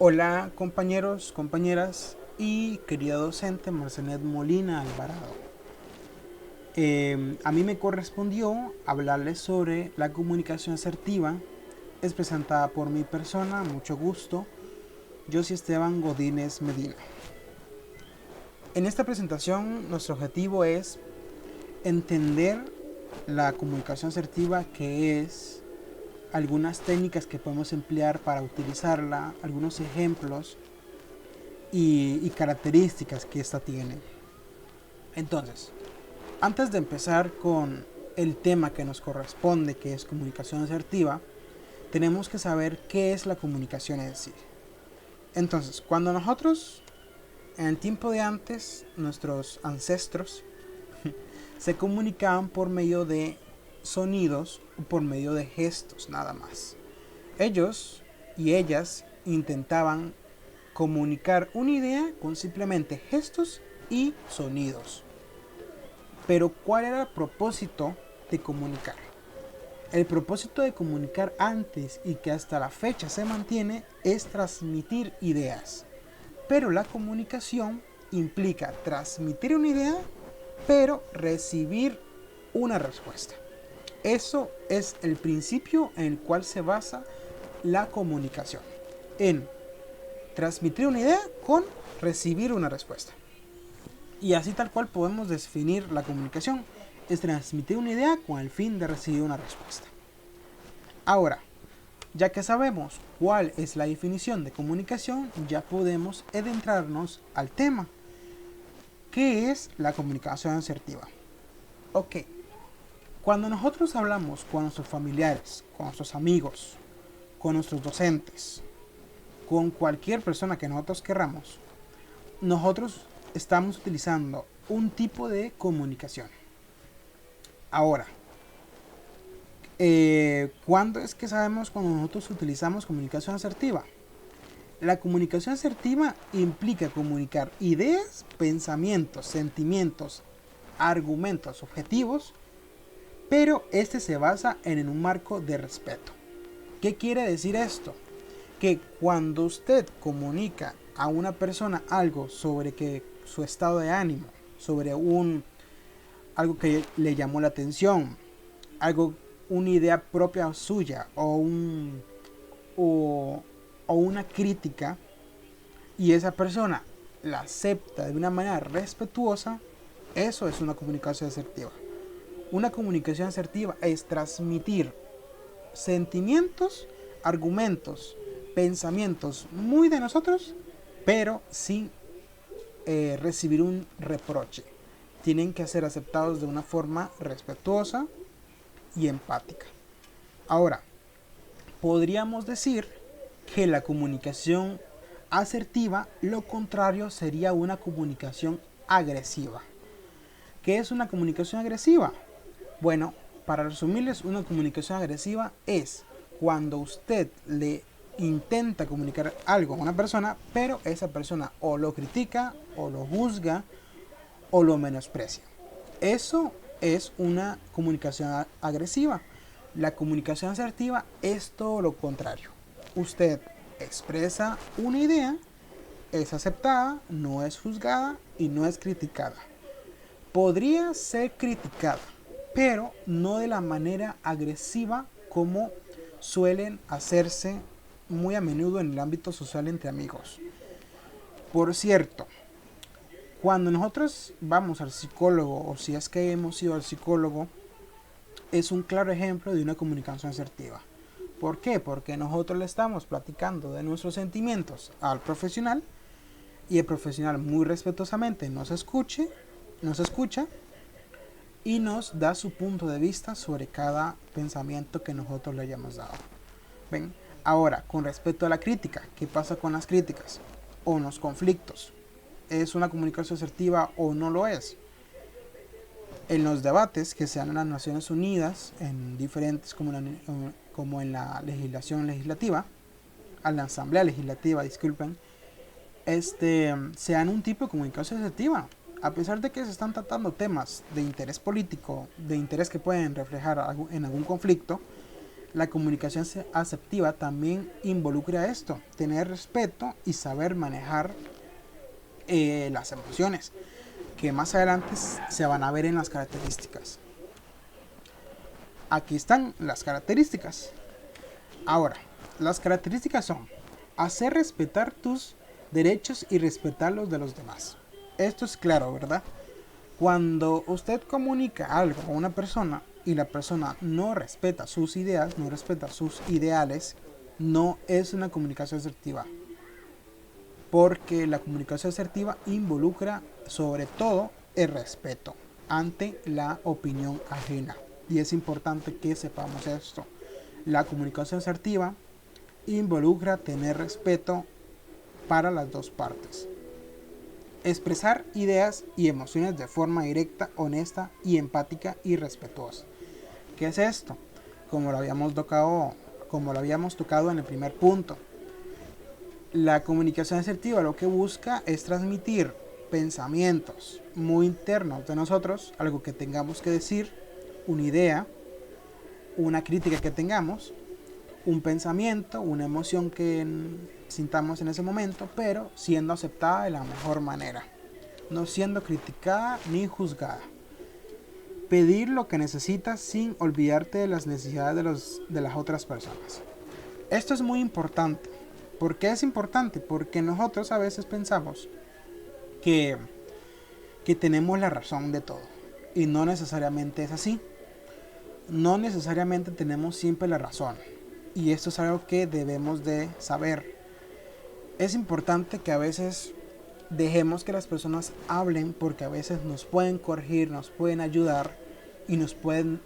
Hola compañeros, compañeras y querida docente Marcenet Molina Alvarado. A mí me correspondió hablarles sobre la comunicación asertiva. Es presentada por mi persona, mucho gusto. Yo soy Esteban Godínez Medina. En esta presentación nuestro objetivo es entender la comunicación asertiva, que es algunas técnicas que podemos emplear para utilizarla, algunos ejemplos y características que ésta tiene. Entonces, antes de empezar con el tema que nos corresponde, que es comunicación asertiva, tenemos que saber qué es la comunicación en sí. Entonces, cuando nosotros, en el tiempo de antes, nuestros ancestros se comunicaban por medio de sonidos o por medio de gestos nada más. Ellos y ellas intentaban comunicar una idea con simplemente gestos y sonidos. Pero ¿cuál era el propósito de comunicar? El propósito de comunicar antes y que hasta la fecha se mantiene es transmitir ideas. Pero la comunicación implica transmitir una idea, pero recibir una respuesta. Eso es el principio en el cual se basa la comunicación. En transmitir una idea con recibir una respuesta. Y así tal cual podemos definir la comunicación. Es transmitir una idea con el fin de recibir una respuesta. Ahora, ya que sabemos cuál es la definición de comunicación, ya podemos adentrarnos al tema. ¿Qué es la comunicación asertiva? Ok, cuando nosotros hablamos con nuestros familiares, con nuestros amigos, con nuestros docentes, con cualquier persona que nosotros querramos, nosotros estamos utilizando un tipo de comunicación. Ahora, ¿cuándo es que sabemos cuando nosotros utilizamos comunicación asertiva? La comunicación asertiva implica comunicar ideas, pensamientos, sentimientos, argumentos, objetivos, pero este se basa en un marco de respeto. ¿Qué quiere decir esto? Que cuando usted comunica a una persona algo sobre que su estado de ánimo, sobre algo que le llamó la atención, algo, una idea propia suya o, o una crítica, y esa persona la acepta de una manera respetuosa, eso es una comunicación asertiva. Una comunicación asertiva es transmitir sentimientos, argumentos, pensamientos muy de nosotros, pero sin recibir un reproche. Tienen que ser aceptados de una forma respetuosa y empática. Ahora, podríamos decir que la comunicación asertiva, lo contrario, sería una comunicación agresiva. ¿Qué es una comunicación agresiva? Bueno, para resumirles, una comunicación agresiva es cuando usted le intenta comunicar algo a una persona, pero esa persona o lo critica, o lo juzga, o lo menosprecia. Eso es una comunicación agresiva. La comunicación asertiva es todo lo contrario. Usted expresa una idea, es aceptada, no es juzgada y no es criticada. Podría ser criticada, pero no de la manera agresiva como suelen hacerse muy a menudo en el ámbito social entre amigos. Por cierto, cuando nosotros vamos al psicólogo, o si es que hemos ido al psicólogo, es un claro ejemplo de una comunicación asertiva. ¿Por qué? Porque nosotros le estamos platicando de nuestros sentimientos al profesional y el profesional muy respetuosamente nos escucha y nos da su punto de vista sobre cada pensamiento que nosotros le hayamos dado. ¿Ven? Ahora, con respecto a la crítica, ¿qué pasa con las críticas o los conflictos? ¿Es una comunicación asertiva o no lo es? En los debates que se dan en las Naciones Unidas, en diferentes, como en la legislación legislativa, a la Asamblea Legislativa, disculpen, se dan un tipo de comunicación asertiva. A pesar de que se están tratando temas de interés político, de interés que pueden reflejar en algún conflicto, La comunicación asertiva también involucra esto, tener respeto y saber manejar las emociones, que más adelante se van a ver en las características. Aquí están las características. Ahora, las características son hacer respetar tus derechos y respetar los de los demás. Esto es claro, ¿verdad? Cuando usted comunica algo a una persona y la persona no respeta sus ideas, no respeta sus ideales, no es una comunicación asertiva. Porque la comunicación asertiva involucra sobre todo el respeto ante la opinión ajena. Y es importante que sepamos esto. La comunicación asertiva involucra tener respeto para las dos partes. Expresar ideas y emociones de forma directa, honesta y empática y respetuosa. ¿Qué es esto? Como lo habíamos tocado en el primer punto. La comunicación asertiva lo que busca es transmitir pensamientos muy internos de nosotros, algo que tengamos que decir, una idea, una crítica que tengamos, un pensamiento, una emoción que sintamos en ese momento, pero siendo aceptada de la mejor manera, no siendo criticada ni juzgada. Pedir lo que necesitas sin olvidarte de las necesidades de las otras personas. Esto es muy importante. ¿Por qué es importante? Porque nosotros a veces pensamos que tenemos la razón de todo, y no necesariamente es así. No necesariamente tenemos siempre la razón, y esto es algo que debemos de saber. Es importante que a veces dejemos que las personas hablen, porque a veces nos pueden corregir, nos pueden ayudar y nos pueden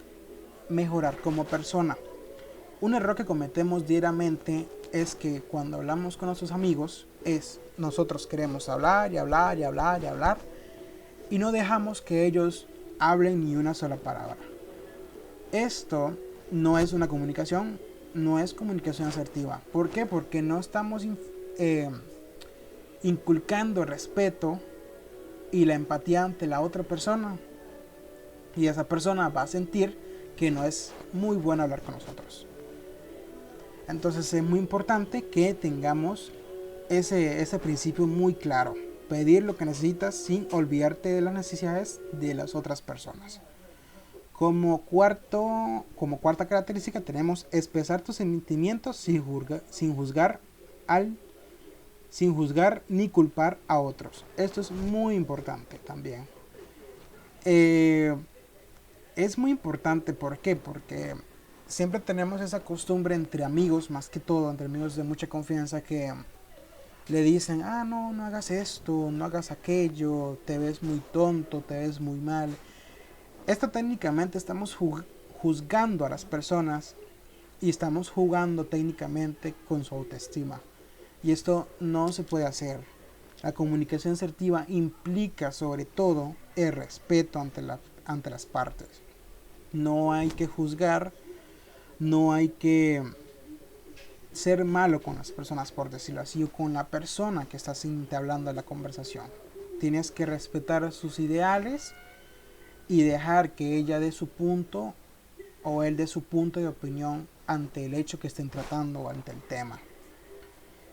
mejorar como persona. Un error que cometemos diariamente es que cuando hablamos con nuestros amigos, nosotros queremos hablar y hablar y hablar y hablar, y no dejamos que ellos hablen ni una sola palabra. Esto no es una comunicación, no es comunicación asertiva. ¿Por qué? Porque no estamos inculcando el respeto y la empatía ante la otra persona, y esa persona va a sentir que no es muy bueno hablar con nosotros. Entonces es muy importante que tengamos ese principio muy claro. Pedir lo que necesitas sin olvidarte de las necesidades de las otras personas. Como cuarta característica tenemos expresar tus sentimientos sin juzgar ni culpar a otros. Esto es muy importante también. Es muy importante, ¿por qué? Porque siempre tenemos esa costumbre entre amigos, más que todo, entre amigos de mucha confianza, que le dicen, no hagas esto, no hagas aquello, te ves muy tonto, te ves muy mal. Esto técnicamente estamos juzgando a las personas y estamos jugando técnicamente con su autoestima. Y esto no se puede hacer. La comunicación asertiva implica sobre todo el respeto ante las partes. No hay que juzgar, no hay que ser malo con las personas, por decirlo así, o con la persona que está hablando en la conversación. Tienes que respetar sus ideales y dejar que ella dé su punto o él dé su punto de opinión ante el hecho que estén tratando o ante el tema.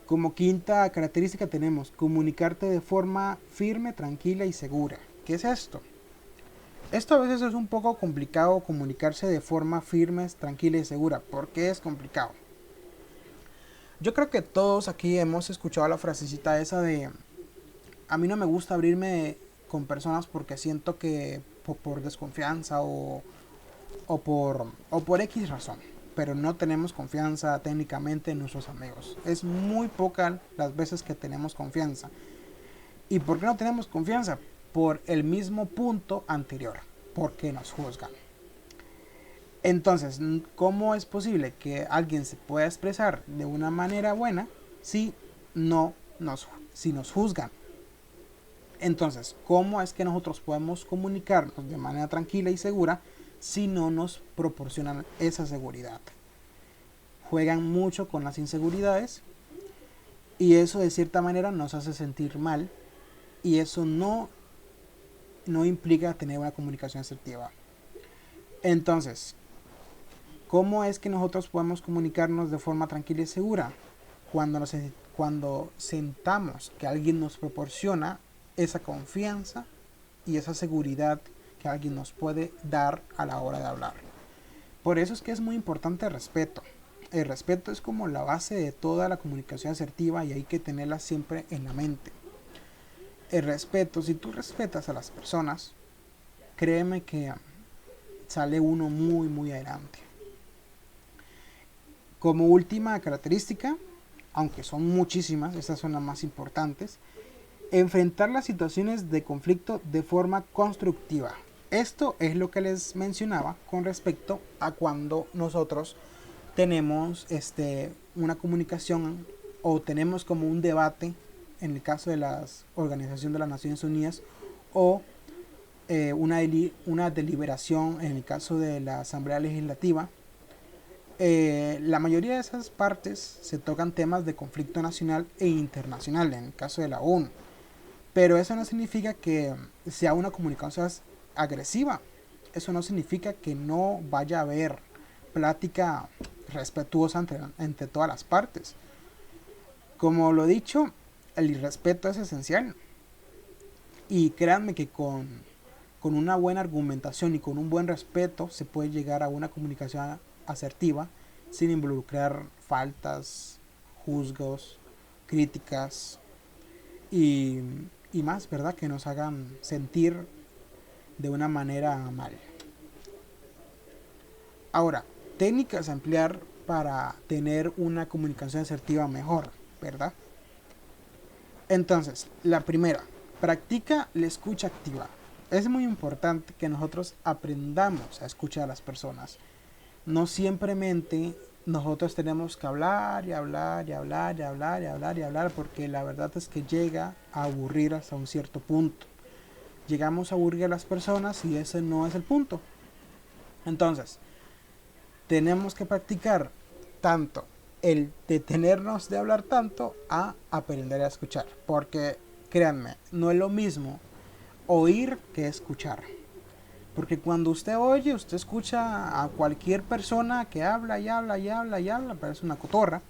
Como quinta característica tenemos comunicarte de forma firme, tranquila y segura. ¿Qué es esto? Esto a veces es un poco complicado, comunicarse de forma firme, tranquila y segura. ¿Por qué es complicado? Yo creo que todos aquí hemos escuchado la frasecita esa de a mí no me gusta abrirme con personas porque siento que por desconfianza o por X razón, pero no tenemos confianza técnicamente en nuestros amigos. Es muy pocas las veces que tenemos confianza. ¿Y por qué no tenemos confianza? Por el mismo punto anterior, porque nos juzgan. Entonces, ¿cómo es posible que alguien se pueda expresar de una manera buena si nos juzgan? Entonces, ¿cómo es que nosotros podemos comunicarnos de manera tranquila y segura si no nos proporcionan esa seguridad? Juegan mucho con las inseguridades y eso de cierta manera nos hace sentir mal, y eso no implica tener una comunicación asertiva. Entonces, ¿Cómo es que nosotros podemos comunicarnos de forma tranquila y segura? Cuando sentamos que alguien nos proporciona esa confianza y esa seguridad que alguien nos puede dar a la hora de hablar. Por eso es que es muy importante el respeto. El respeto es como la base de toda la comunicación asertiva y hay que tenerla siempre en la mente. El respeto, si tú respetas a las personas, créeme que sale uno muy muy adelante. Como última característica, aunque son muchísimas, estas son las más importantes, enfrentar las situaciones de conflicto de forma constructiva. Esto es lo que les mencionaba con respecto a cuando nosotros tenemos una comunicación o tenemos como un debate en el caso de la Organización de las Naciones Unidas o una deliberación en el caso de la Asamblea Legislativa. La mayoría de esas partes se tocan temas de conflicto nacional e internacional en el caso de la ONU, pero eso no significa que sea una comunicación agresiva. Eso no significa que no vaya a haber plática respetuosa entre todas las partes. Como lo he dicho, el irrespeto es esencial. Y créanme que con una buena argumentación y con un buen respeto se puede llegar a una comunicación asertiva sin involucrar faltas, juzgos, críticas y más, ¿verdad? Que nos hagan sentir de una manera mal. Ahora, técnicas a emplear para tener una comunicación asertiva mejor, ¿verdad? Entonces, la primera, practica la escucha activa. Es muy importante que nosotros aprendamos a escuchar a las personas. No simplemente nosotros tenemos que hablar y hablar y hablar y hablar y hablar y hablar, porque la verdad es que llega a aburrir hasta un cierto punto. Llegamos a aburrir a las personas y ese no es el punto. Entonces, tenemos que practicar tanto el detenernos de hablar tanto a aprender a escuchar, porque créanme, no es lo mismo oír que escuchar. Porque cuando usted oye, usted escucha a cualquier persona que habla y habla y habla y habla, parece una cotorra.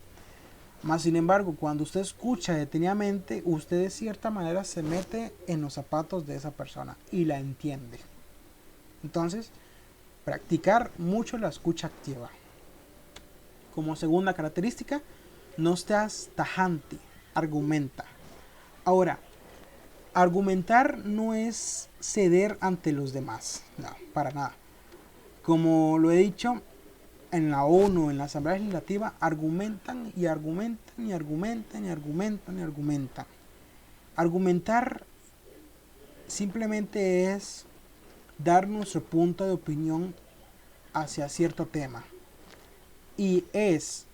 Más sin embargo, cuando usted escucha detenidamente, usted de cierta manera se mete en los zapatos de esa persona y la entiende. Entonces, practicar mucho la escucha activa. Como segunda característica, no seas tajante, argumenta. Ahora, argumentar no es ceder ante los demás, no, para nada. Como lo he dicho, en la ONU, en la Asamblea Legislativa, argumentan y argumentan y argumentan y argumentan y argumentan. Argumentar simplemente es dar nuestro punto de opinión hacia cierto tema. Y es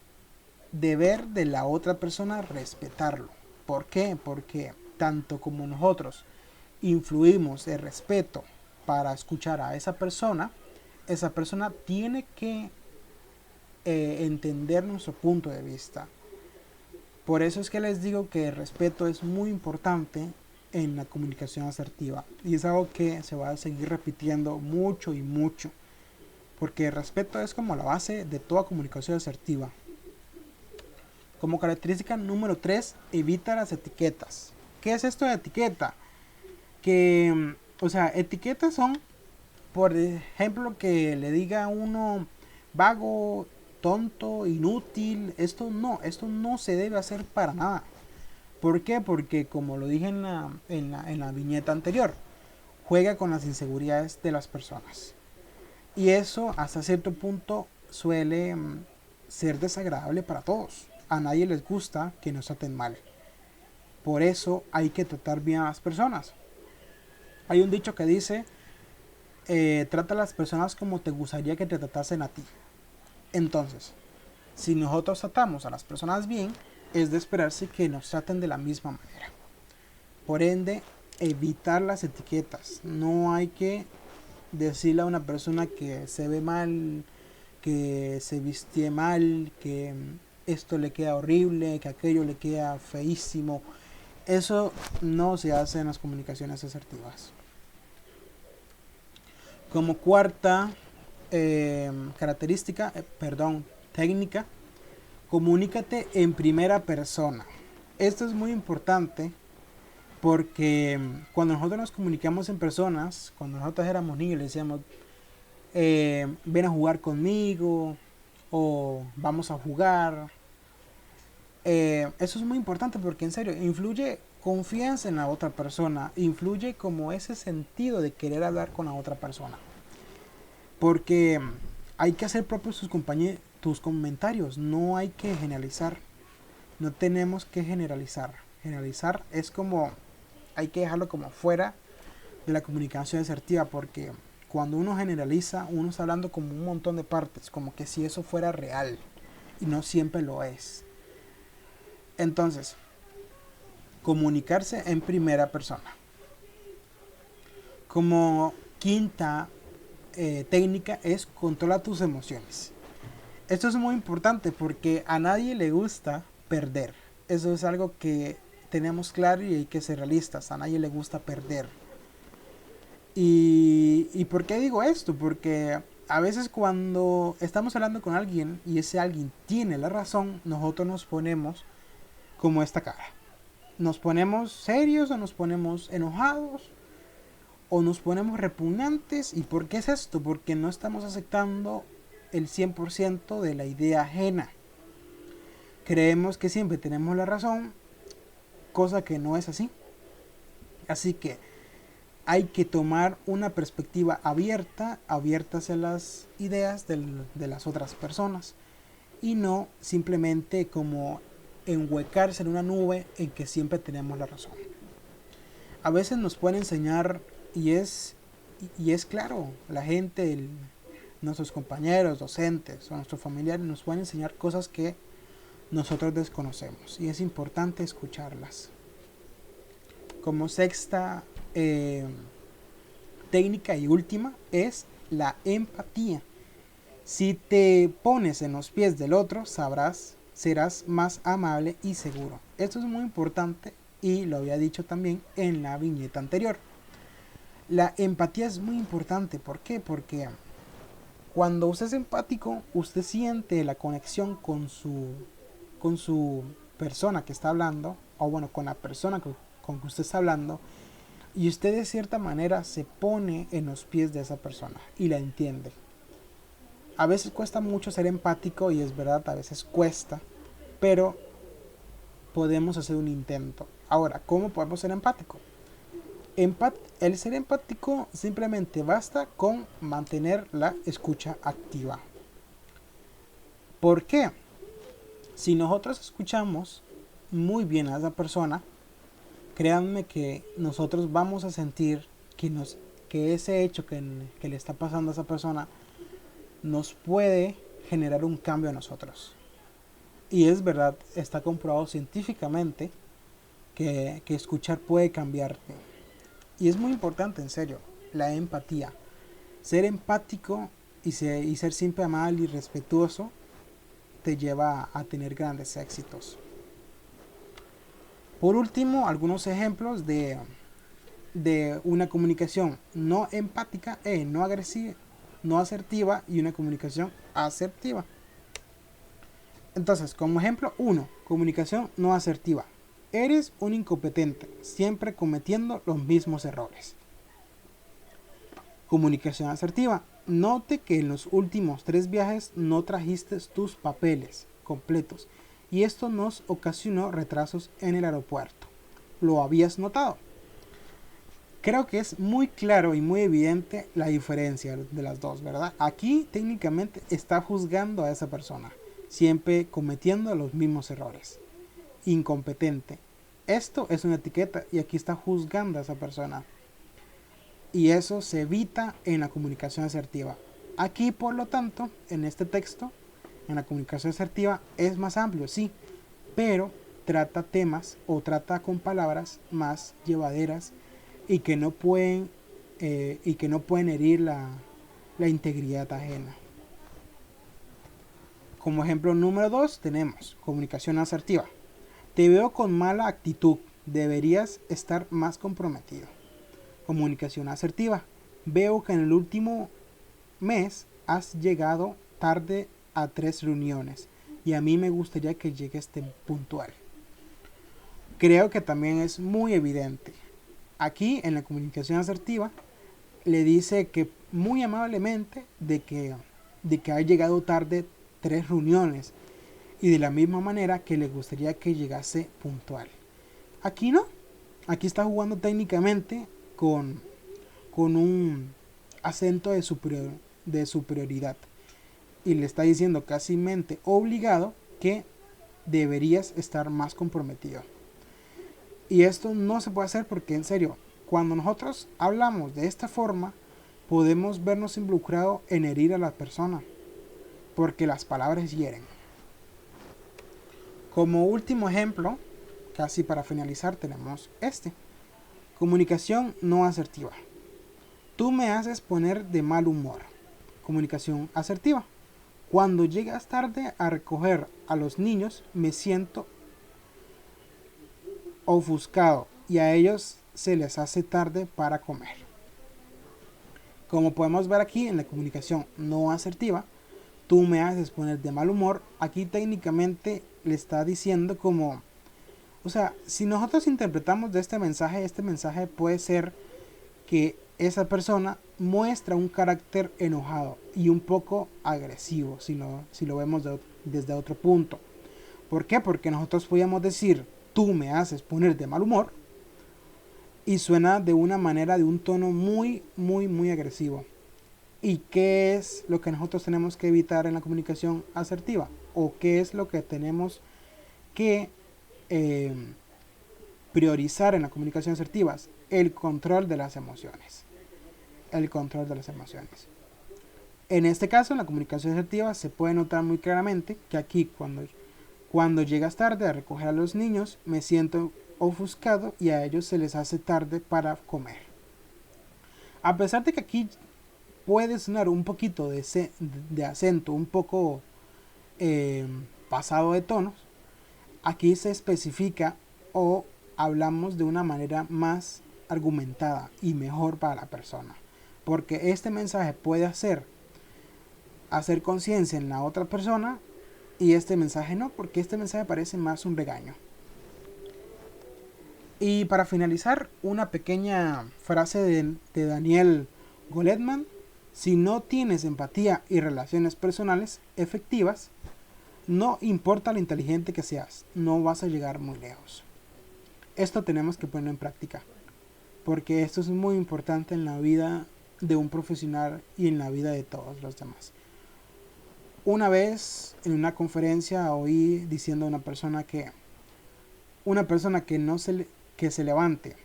deber de la otra persona respetarlo. ¿Por qué? Porque tanto como nosotros influimos el respeto para escuchar a esa persona tiene que entender nuestro punto de vista. Por eso es que les digo que el respeto es muy importante en la comunicación asertiva y es algo que se va a seguir repitiendo mucho y mucho, porque el respeto es como la base de toda comunicación asertiva. Como característica número 3, evita las etiquetas. ¿Qué es esto de etiqueta? Etiquetas son, por ejemplo, que le diga a uno vago, tonto, inútil. Esto no se debe hacer para nada. ¿Por qué? Porque como lo dije en la viñeta anterior, juega con las inseguridades de las personas. Y eso hasta cierto punto suele ser desagradable para todos. A nadie les gusta que nos traten mal. Por eso hay que tratar bien a las personas. Hay un dicho que dice, trata a las personas como te gustaría que te tratasen a ti. Entonces, si nosotros tratamos a las personas bien, es de esperarse que nos traten de la misma manera. Por ende, evitar las etiquetas. No hay que decirle a una persona que se ve mal, que se viste mal, que esto le queda horrible, que aquello le queda feísimo. Eso no se hace en las comunicaciones asertivas. Como cuarta técnica, comunícate en primera persona. Esto es muy importante porque cuando nosotros nos comunicamos en personas, cuando nosotros éramos niños, le decíamos, ven a jugar conmigo o vamos a jugar. Eso es muy importante porque en serio influye confianza en la otra persona, influye como ese sentido de querer hablar con la otra persona. Porque hay que hacer propios tus comentarios, no hay que generalizar, no tenemos que generalizar. Generalizar es como, hay que dejarlo como fuera de la comunicación asertiva, porque cuando uno generaliza, uno está hablando como un montón de partes, como que si eso fuera real, y no siempre lo es. Entonces, comunicarse en primera persona. Como quinta técnica es controla tus emociones. Esto es muy importante porque a nadie le gusta perder. Eso es algo que tenemos claro y hay que ser realistas. A nadie le gusta perder. ¿Y por qué digo esto? Porque a veces cuando estamos hablando con alguien y ese alguien tiene la razón, nosotros nos ponemos como esta cara. Nos ponemos serios o nos ponemos enojados o nos ponemos repugnantes. ¿Y por qué es esto? Porque no estamos aceptando el 100% de la idea ajena. Creemos que siempre tenemos la razón, cosa que no es así. Así que hay que tomar una perspectiva abierta hacia las ideas de las otras personas y no simplemente como enhuecarse en una nube en que siempre tenemos la razón. A veces nos pueden enseñar y es claro, la gente, nuestros compañeros, docentes o nuestros familiares nos pueden enseñar cosas que nosotros desconocemos y es importante escucharlas. Como sexta técnica y última es la empatía. Si te pones en los pies del otro, serás más amable y seguro. Esto es muy importante y lo había dicho también en la viñeta anterior. La empatía es muy importante. ¿Por qué? Porque cuando usted es empático, usted siente la conexión con su persona que está hablando, o bueno, con la persona con que usted está hablando, y usted de cierta manera se pone en los pies de esa persona y la entiende. A veces cuesta mucho ser empático y es verdad, a veces cuesta, pero podemos hacer un intento. Ahora, ¿cómo podemos ser empáticos? El ser empático simplemente basta con mantener la escucha activa. ¿Por qué? Si nosotros escuchamos muy bien a esa persona, créanme que nosotros vamos a sentir que ese hecho que le está pasando a esa persona nos puede generar un cambio a nosotros. Y es verdad, está comprobado científicamente que escuchar puede cambiarte. Y es muy importante, en serio, la empatía. Ser empático y ser siempre amable y respetuoso te lleva a tener grandes éxitos. Por último, algunos ejemplos de una comunicación no empática, no agresiva, no asertiva y una comunicación asertiva. Entonces, como ejemplo 1, comunicación no asertiva. Eres un incompetente, siempre cometiendo los mismos errores. Comunicación asertiva. Note que en los últimos 3 viajes no trajiste tus papeles completos y esto nos ocasionó retrasos en el aeropuerto. ¿Lo habías notado? Creo que es muy claro y muy evidente la diferencia de las dos, ¿verdad? Aquí técnicamente está juzgando a esa persona, siempre cometiendo los mismos errores. Incompetente. Esto es una etiqueta y aquí está juzgando a esa persona. Y eso se evita en la comunicación asertiva. Aquí, por lo tanto, en este texto, en la comunicación asertiva es más amplio, sí, pero trata temas o trata con palabras más llevaderas y que no pueden herir la integridad ajena. Como ejemplo número 2 tenemos comunicación asertiva. Te veo con mala actitud, deberías estar más comprometido. Comunicación asertiva. Veo que en el último mes has llegado tarde a 3 reuniones y a mí me gustaría que llegues puntual. Creo que también es muy evidente. Aquí en la comunicación asertiva le dice que muy amablemente de que ha llegado tarde 3 reuniones y de la misma manera que le gustaría que llegase puntual. Aquí no, aquí está jugando técnicamente con un acento de superioridad y le está diciendo casi obligado que deberías estar más comprometido. Y esto no se puede hacer porque, en serio, cuando nosotros hablamos de esta forma, podemos vernos involucrados en herir a la persona, porque las palabras hieren. Como último ejemplo, casi para finalizar, tenemos comunicación no asertiva. Tú me haces poner de mal humor. Comunicación asertiva. Cuando llegas tarde a recoger a los niños, me siento ofuscado y a ellos se les hace tarde para comer. Como podemos ver aquí en la comunicación no asertiva, tú me haces poner de mal humor. Aquí técnicamente le está diciendo como, o sea, si nosotros interpretamos de este mensaje puede ser que esa persona muestra un carácter enojado y un poco agresivo, si lo vemos desde otro punto. ¿Por qué? Porque nosotros podríamos decir, tú me haces poner de mal humor, y suena de una manera, de un tono muy, muy, muy agresivo. ¿Y qué es lo que nosotros tenemos que evitar en la comunicación asertiva? ¿O qué es lo que tenemos que priorizar en la comunicación asertiva? El control de las emociones. El control de las emociones. En este caso, en la comunicación asertiva, se puede notar muy claramente que aquí, cuando llegas tarde a recoger a los niños, me siento ofuscado y a ellos se les hace tarde para comer. A pesar de que aquí puede sonar un poquito de acento, un poco pasado de tonos, aquí se especifica o hablamos de una manera más argumentada y mejor para la persona, porque este mensaje puede hacer conciencia en la otra persona y este mensaje no, porque este mensaje parece más un regaño. Y para finalizar, una pequeña frase de Daniel Goleman: si no tienes empatía y relaciones personales efectivas, no importa lo inteligente que seas, no vas a llegar muy lejos. Esto tenemos que ponerlo en práctica, porque esto es muy importante en la vida de un profesional y en la vida de todos los demás. Una vez en una conferencia oí diciendo a una persona que que se levante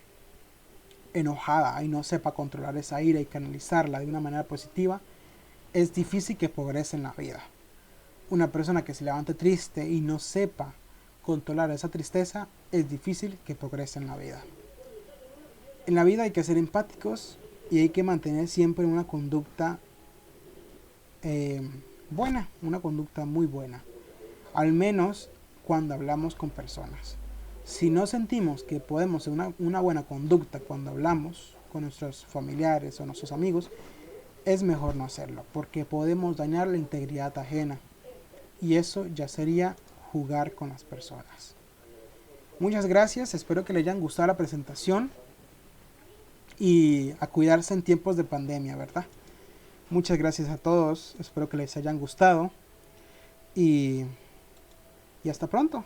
enojada y no sepa controlar esa ira y canalizarla de una manera positiva, es difícil que progrese en la vida. Una persona que se levante triste y no sepa controlar esa tristeza, es difícil que progrese en la vida. En la vida hay que ser empáticos y hay que mantener siempre una conducta buena, una conducta muy buena, al menos cuando hablamos con personas. Si no sentimos que podemos tener una buena conducta cuando hablamos con nuestros familiares o nuestros amigos, es mejor no hacerlo, porque podemos dañar la integridad ajena y eso ya sería jugar con las personas. Muchas gracias, espero que les hayan gustado la presentación y a cuidarse en tiempos de pandemia, ¿verdad? Muchas gracias a todos, espero que les hayan gustado y hasta pronto.